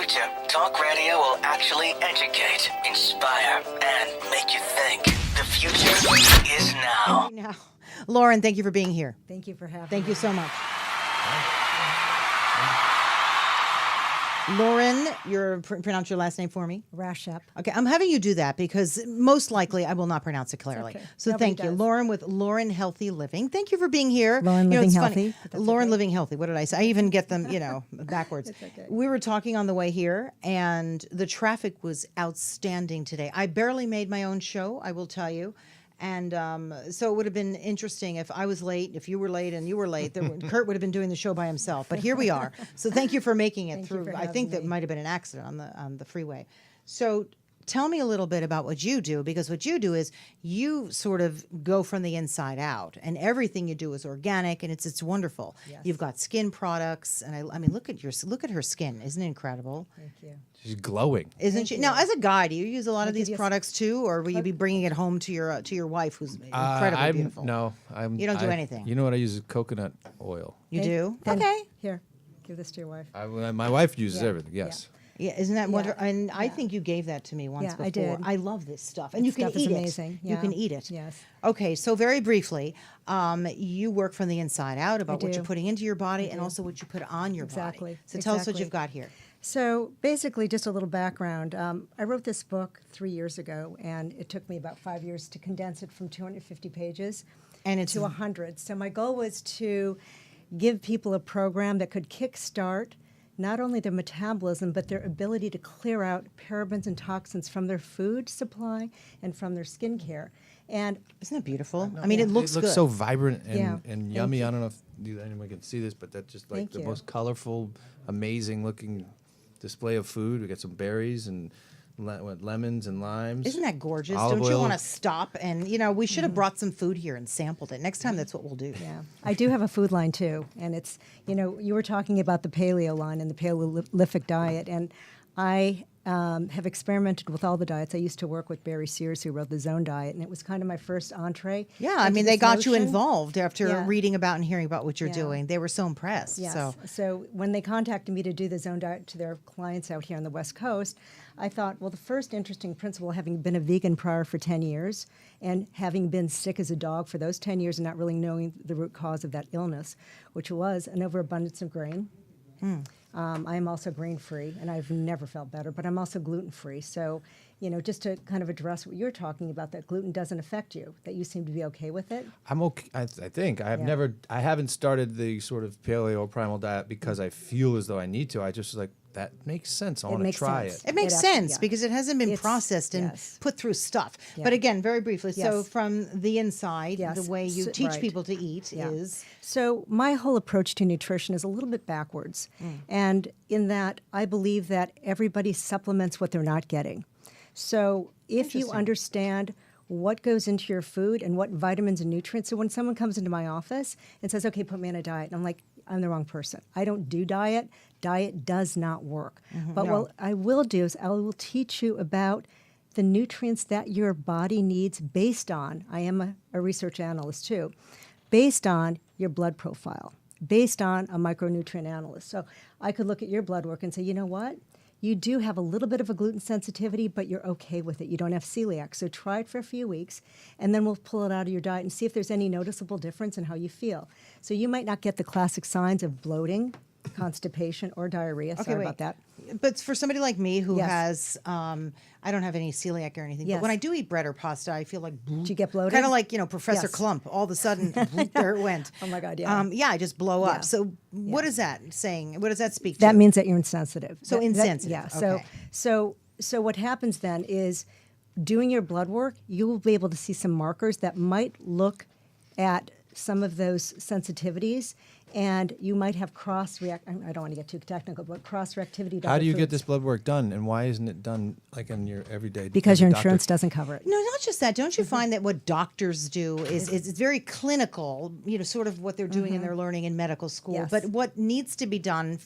future, talk radio will actually educate, inspire, and make you think. The future is now. Lauren, thank you for being here. Thank you for having me. Thank you so much. Lauren, pronounce your last name for me. Rashap. Okay, I'm having you do that because most likely I will not pronounce it clearly. Okay. So Nobody thank you. does. Lauren with Lauren Healthy Living. Thank you for being here. Lauren Living it's Healthy, funny. but that's Lauren okay. Living Healthy. What did I say? I even get them, backwards. It's okay. We were talking on the way here, and the traffic was outstanding today. I barely made my own show, I will tell you. And so it would have been interesting if I was late, if you were late and you were late, Kurt would have been doing the show by himself. But here we are. So thank you for making it Thank you through. for I think that having me. might have been an accident on the freeway. So tell me a little bit about what you do, because what you do is you sort of go from the inside out, and everything you do is organic, and it's wonderful. Yes. You've got skin products, and I mean look at her skin, isn't it incredible? Thank you. She's glowing. Isn't she? you. Now, as a guy, do you use a lot of give these you a products too, or will you be bringing it home to your wife, who's incredibly beautiful? No, You don't do anything. You know what I use is coconut oil. You do? Then Okay. Here, give this to your wife. My wife uses Yeah. everything. Yes. Yeah, isn't that Yeah. wonderful? And I Yeah. think you gave that to me once Yeah, before. I did. I love this stuff, and you can Stuff is eat amazing. it. You Yeah. can eat it. Yes. Okay, so very briefly, you work from the inside out about what do. you're putting into your body and also what you put on your Exactly. body. So tell us what Exactly. you've got here. So basically, just a little background. I wrote this book 3 years ago, and it took me about 5 years to condense it from 250 pages And it's to 100. So my goal was to give people a program that could kickstart not only their metabolism, but their ability to clear out parabens and toxins from their food supply and from their skincare. And Isn't it beautiful? I mean, it looks good. so vibrant and, Yeah. and Thank yummy. you. I don't know if anyone can see this, but that's just like Thank the you. most colorful, amazing looking display of food. We got some berries and lemons and limes. Isn't that gorgeous? Olive Don't you oil. want to stop? And, we should have brought some food here and sampled it. Next time, that's what we'll do. yeah, I do have a food line too, and it's you were talking about the paleo line and the Paleolithic diet, and I have experimented with all the diets. I used to work with Barry Sears, who wrote the Zone Diet, and it was kind of my first entree. Yeah, I into mean, they this got you notion. involved after Yeah. reading about and hearing about what you're Yeah. doing. They were so impressed. Yes. So when they contacted me to do the Zone Diet to their clients out here on the West Coast, I thought, well, the first interesting principle, having been a vegan prior for 10 years and having been sick as a dog for those 10 years and not really knowing the root cause of that illness, which was an overabundance of grain. I am also grain-free, and I've never felt better, but I'm also gluten-free. So, just to kind of address what you're talking about, that gluten doesn't affect you, that you seem to be okay with it. I'm okay. I think I have Yeah. I haven't started the sort of paleo primal diet because I feel as though I need to. I just like that makes sense. I want to makes try sense. it. It makes It sense yeah. because it hasn't been It's- processed and yes. put through stuff. Yeah. But again, very briefly, so Yes. from the inside, Yes. the way you So- teach right. people to eat Yeah. is So my whole approach to nutrition is a little bit backwards. And in that, I believe that everybody supplements what they're not getting. So if you Interesting. understand what goes into your food and what vitamins and nutrients, so when someone comes into my office and says, okay, put me on a diet, and I'm like, I'm the wrong person. I don't do diet. Diet does not work. But No. what I will do is I will teach you about the nutrients that your body needs based on, I am a research analyst too, based on your blood profile, based on a micronutrient analyst. So I could look at your blood work and say, you know what? You do have a little bit of a gluten sensitivity, but you're okay with it. You don't have celiac. So try it for a few weeks, and then we'll pull it out of your diet and see if there's any noticeable difference in how you feel. So you might not get the classic signs of bloating, constipation, or diarrhea. Sorry wait. about that. But for somebody like me who Yes. has, I don't have any celiac or anything, but Yes. when I do eat bread or pasta, I feel like Do you get bloated? kind of like Professor Yes. Clump. All of a sudden, there it went. Oh my God, yeah. Yeah, I just blow Yeah. up. So what is that saying? What does that speak to? That means that you're insensitive. So insensitive, yeah. okay. So what happens then is doing your blood work, you will be able to see some markers that might look at some of those sensitivities, and you might have I don't want to get too technical, but cross-reactivity. to How other do you get foods. this blood work done, and why isn't it done like in your everyday? Because as a your doctor? insurance doesn't cover it. No, not just that. Don't you find that what doctors do is it's very clinical, sort of what they're doing and they're learning in medical school. Yes. But what needs to be done,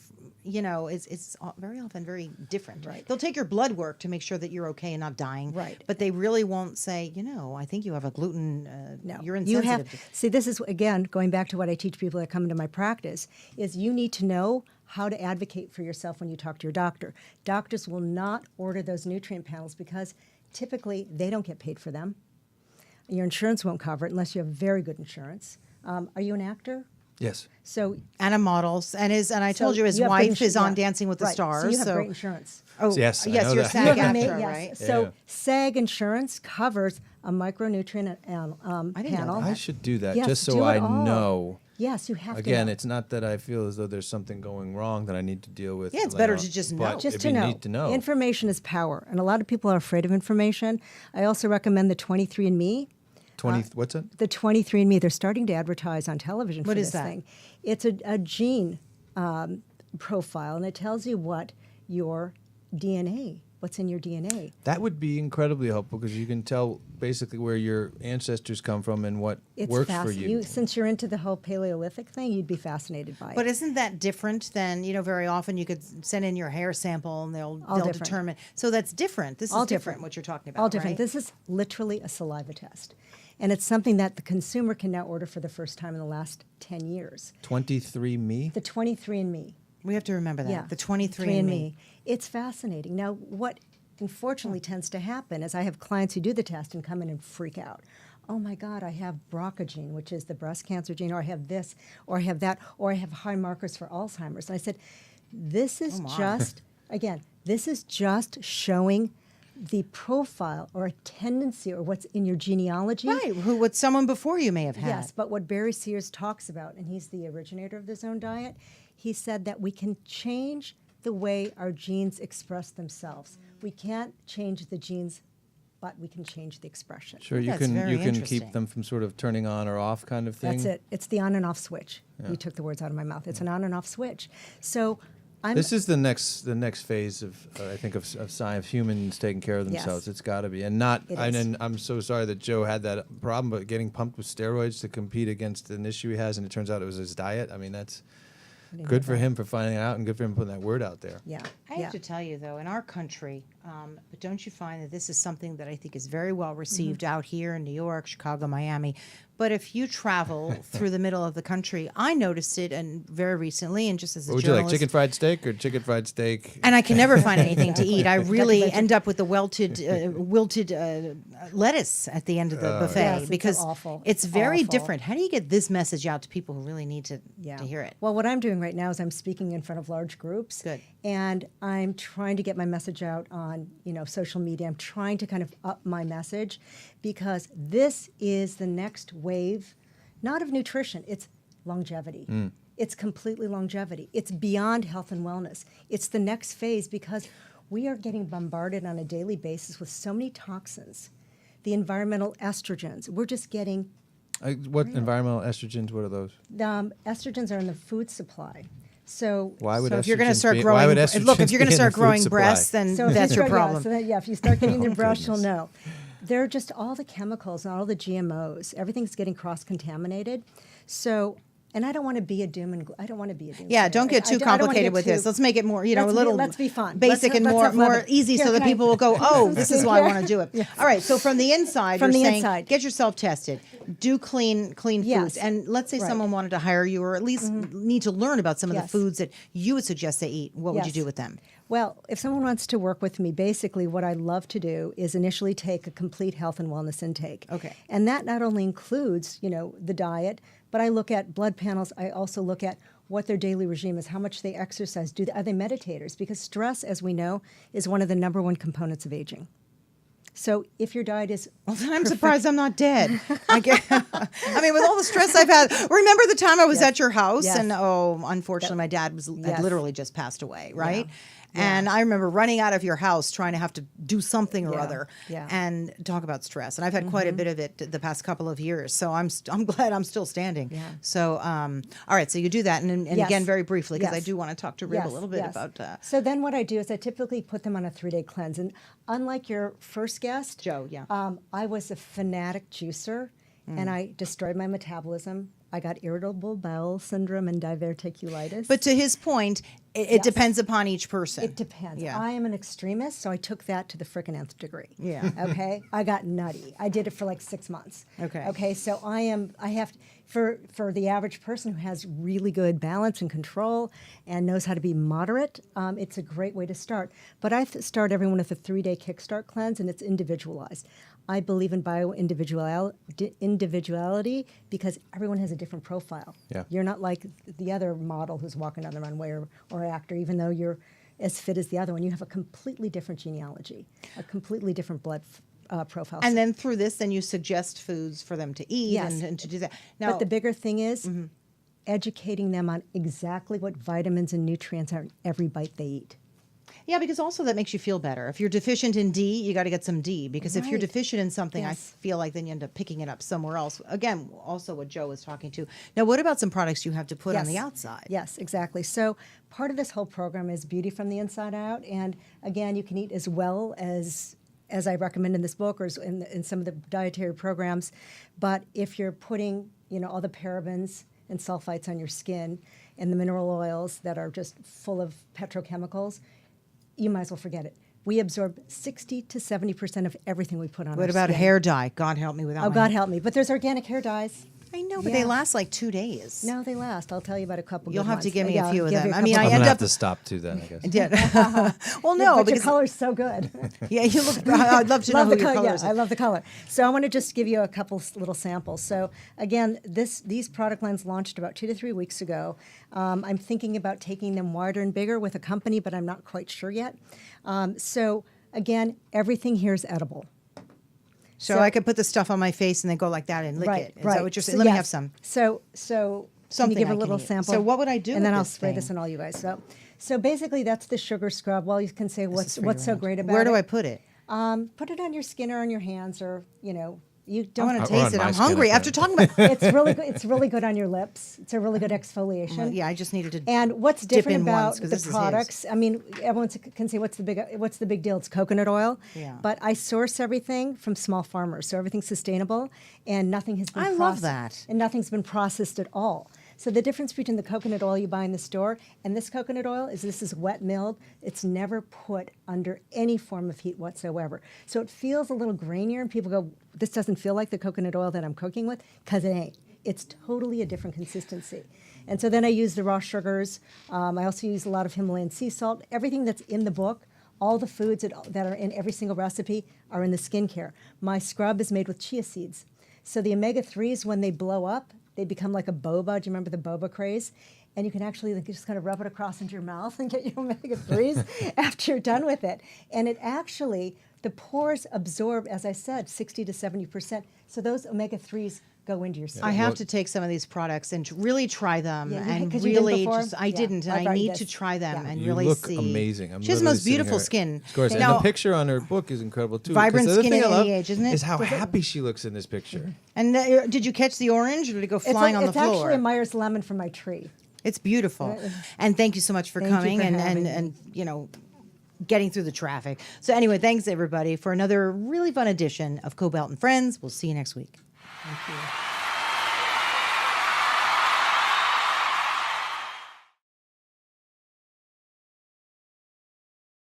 is very often very different. Right. They'll take your blood work to make sure that you're okay and not dying. Right. But they really won't say, I think you have a gluten, No, you're you insensitive. have. See, this is again going back to what I teach people that come into my practice. Is you need to know how to advocate for yourself when you talk to your doctor. Doctors will not order those nutrient panels because typically they don't get paid for them. Your insurance won't cover it unless you have very good insurance. Are you an actor? Yes. So And a model, and I told you his have good wife is on yeah. Dancing with the Right. Stars. So you have great insurance. Oh, Yes, I yes, know you're that. SAG You have AFTRA, yes. right? So Yeah. SAG insurance covers a micronutrient I didn't know panel. that. I should do that Yes, just so do it I all. know. Yes, you have Again, to know. it's not that I feel as though there's something going wrong that I need to deal with. Yeah, it's later better on, to just but know. Just if to you know. need to know. Information is power, and a lot of people are afraid of information. I also recommend the 23andMe. 20, what's that? The 23andMe, they're starting to advertise on television What for is this that? thing. It's a gene profile, and it tells you what your DNA, what's in your DNA. That would be incredibly helpful because you can tell basically where your ancestors come from and what It's works for you. Since you're into the whole Paleolithic thing, you'd be fascinated by But it. isn't that different than, very often you could send in your hair sample and they'll different. determine. So that's different. This All is different different. what you're talking about. All different. Right? This is literally a saliva test. And it's something that the consumer can now order for the first time in the last 10 years. 23Me? The 23andMe. We have to remember that. Yeah. The 23andMe. It's fascinating. Now, what unfortunately tends to happen is I have clients who do the test and come in and freak out. Oh my God, I have BRCA gene, which is the breast cancer gene, or I have this, or I have that, or I have high markers for Alzheimer's. And I said, this is this is just showing the profile or a tendency or what's in your genealogy. Right. What someone before you may have had. Yes, but what Barry Sears talks about, and he's the originator of the zone diet, he said that we can change the way our genes express themselves. We can't change the genes, but we can change the expression. Sure, you That's can very you can interesting. keep them from sort of turning on or off kind of thing. That's it. It's the on and off switch. You took the words out of my mouth. It's an on and off switch. So I'm This is the next phase of I think of science, humans taking care of Yes. themselves. It's got to be, and not. It And is. then I'm so sorry that Joe had that problem, but getting pumped with steroids to compete against an issue he has, and it turns out it was his diet. I mean, that's didn't good get for that. him for finding it out, and good for him putting that word out there. yeah. I have to tell you, though, in our country, but don't you find that this is something that I think is very well received Mm-hmm. out here in New York, Chicago, Miami? But if you travel through the middle of the country, I noticed it, and very recently, and just as a What would you like, journalist, chicken fried steak or chicken fried steak? and I can never find anything to eat. I really Veggie. end up with the wilted lettuce at the end of the buffet Yes, it's because awful. it's It's very awful. different. How do you get this message out to people who really need to hear it? Well, what I'm doing right now is I'm speaking in front of large groups. Good. And I'm trying to get my message out on, social media. I'm trying to kind of up my message because this is the next wave, not of nutrition, it's longevity. It's completely longevity. It's beyond health and wellness. It's the next phase because we are getting bombarded on a daily basis with so many toxins, the environmental estrogens. We're just getting What environmental estrogens? What are those? estrogens are in the food supply. So Why would So if you're going to estrogens start be- growing, why would look, estrogens if you're going be to in the start food growing supply? breasts, then So if that's you your start, problem. if you start getting your breast, you'll goodness. know. They're just all the chemicals and all the GMOs. Everything's getting cross-contaminated. So, and I don't want to be a doom and I don't want to be a doom. Yeah, don't get too complicated with this. Let's make it more, a little let's be fun. basic and Let's more have more fun. easy, Here, so that can I- people will go, oh, this is why I want to do it. All right, so from the inside, From you're the saying inside. get yourself tested, do clean Yes. foods, and let's say Right. someone wanted to hire you, or at least need to learn about some of the Yes. foods that you would suggest they eat. What would you Yes. do with them? Well, if someone wants to work with me, basically what I love to do is initially take a complete health and wellness intake. Okay. And that not only includes, the diet, but I look at blood panels. I also look at what their daily regime is, how much they exercise. Are they meditators? Because stress, as we know, is one of the number one components of aging. So if your diet is I'm surprised I'm not dead. I mean, with all the stress I've had. Remember the time I was at your house, Yes. and unfortunately, my dad had Yes. literally just passed away, right? Yeah. And I remember running out of your house trying to have to do something or Yeah. other, Yeah. and talk about stress. And I've had quite a bit of it the past couple of years, so I'm glad I'm still standing. Yeah. So, all right, so you do that, and Yes. again, very briefly, because I Yes. do want to talk to Rib a little bit yes. about. So then what I do is I typically put them on a 3-day cleanse. And unlike your first guest, Joe, yeah. I was a fanatic juicer, and I destroyed my metabolism. I got irritable bowel syndrome and diverticulitis. But to his point, it Yes. depends upon each person. It depends. Yeah. I am an extremist, so I took that to the frickin' nth degree. Yeah. Okay. I got nutty. I did it for like 6 months. Okay. Okay. So I have, for the average person who has really good balance and control and knows how to be moderate, it's a great way to start. But I start everyone with a 3-day kickstart cleanse, and it's individualized. I believe in individuality because everyone has a different profile. Yeah. You're not like the other model who's walking down the runway or actor, even though you're as fit as the other one. You have a completely different genealogy, a completely different blood profile. And then through this, then you suggest foods for them to eat Yes. and to do that. Now, But the bigger thing is educating them on exactly what vitamins and nutrients are in every bite they eat. yeah, because also that makes you feel better. If you're deficient in D, you got to get some D, because if you're Right. deficient in something, I Yes. feel like then you end up picking it up somewhere else. Again, also what Joe was talking to. Now, what about some products you have to put on the outside? Yes, exactly. So part of this whole program is beauty from the inside out. And again, you can eat as well as I recommend in this book or in some of the dietary programs. But if you're putting, all the parabens and sulfites on your skin and the mineral oils that are just full of petrochemicals, you might as well forget it. We absorb 60 to 70% of everything we put on our What about skin. hair dye? God help me without Oh, my God help me. But there's organic hair dyes. I know, but they Yeah. last like 2 days. No, they last. I'll tell you about a couple. You'll good have to ones. give me Yeah, a I'll few of give them. you a I mean, couple I I'm good end gonna up. have to stop too then, I guess. Yeah. Well, no, but your because color's so good. yeah, you look. I'd love to know Love who the your color. color Yeah, is. I love the color. So I want to just give you a couple little samples. So again, these product lines launched about 2 to 3 weeks ago. I'm thinking about taking them wider and bigger with a company, but I'm not quite sure yet. So again, everything here is edible. So I could put the stuff on my face and then go like that and lick it. Is that what you're saying? Let me have some. So can you Something give I a can little eat. sample? So what would I do And then with I'll this spray thing? this on all you guys. So basically, that's the sugar scrub. Well, you can say what's so great about it. Where do I put it? Put it on your skin or on your hands, or you I don't. want to Or on taste it. my I'm skin, hungry okay. after talking about. It's really good. It's really good on your lips. It's a really good exfoliation. Yeah, I just needed to. And what's dip different in about once, 'cause the this is his. products? I mean, everyone can say what's the big deal? It's coconut oil. Yeah. But I source everything from small farmers, so everything's sustainable, and nothing has been. I love that. And nothing's been processed at all. So the difference between the coconut oil you buy in the store and this coconut oil is this is wet milled. It's never put under any form of heat whatsoever. So it feels a little grainier, and people go, "This doesn't feel like the coconut oil that I'm cooking with," because it ain't. It's totally a different consistency. And so then I use the raw sugars. I also use a lot of Himalayan sea salt. Everything that's in the book, all the foods that are in every single recipe are in the skincare. My scrub is made with chia seeds. So the omega-3s, when they blow up, they become like a boba. Do you remember the boba craze? And you can actually just kind of rub it across into your mouth and get your omega-3s after you're done with it. And it actually, the pores absorb, as I said, 60 to 70%. So those omega-3s go into your skin. I have to take some of these products and really try them, Yeah, and 'cause you didn't really before? just. I Yeah, didn't, and I I brought you need this. to try them Yeah. and You really look see. amazing. She has the literally most sitting beautiful here- skin. Of course, Now- and the picture on her book is incredible too. 'cause Vibrant the other skin thing at I love any age, isn't it? Is how happy she looks in this picture. And did you catch the orange, or did it go flying on the It's floor? actually a Myers lemon from my tree. It's beautiful. And thank you so much for Thank you coming for and having me. getting through the traffic. So anyway, thanks everybody for another really fun edition of Kobylt and Friends. We'll see you next week. Thank you.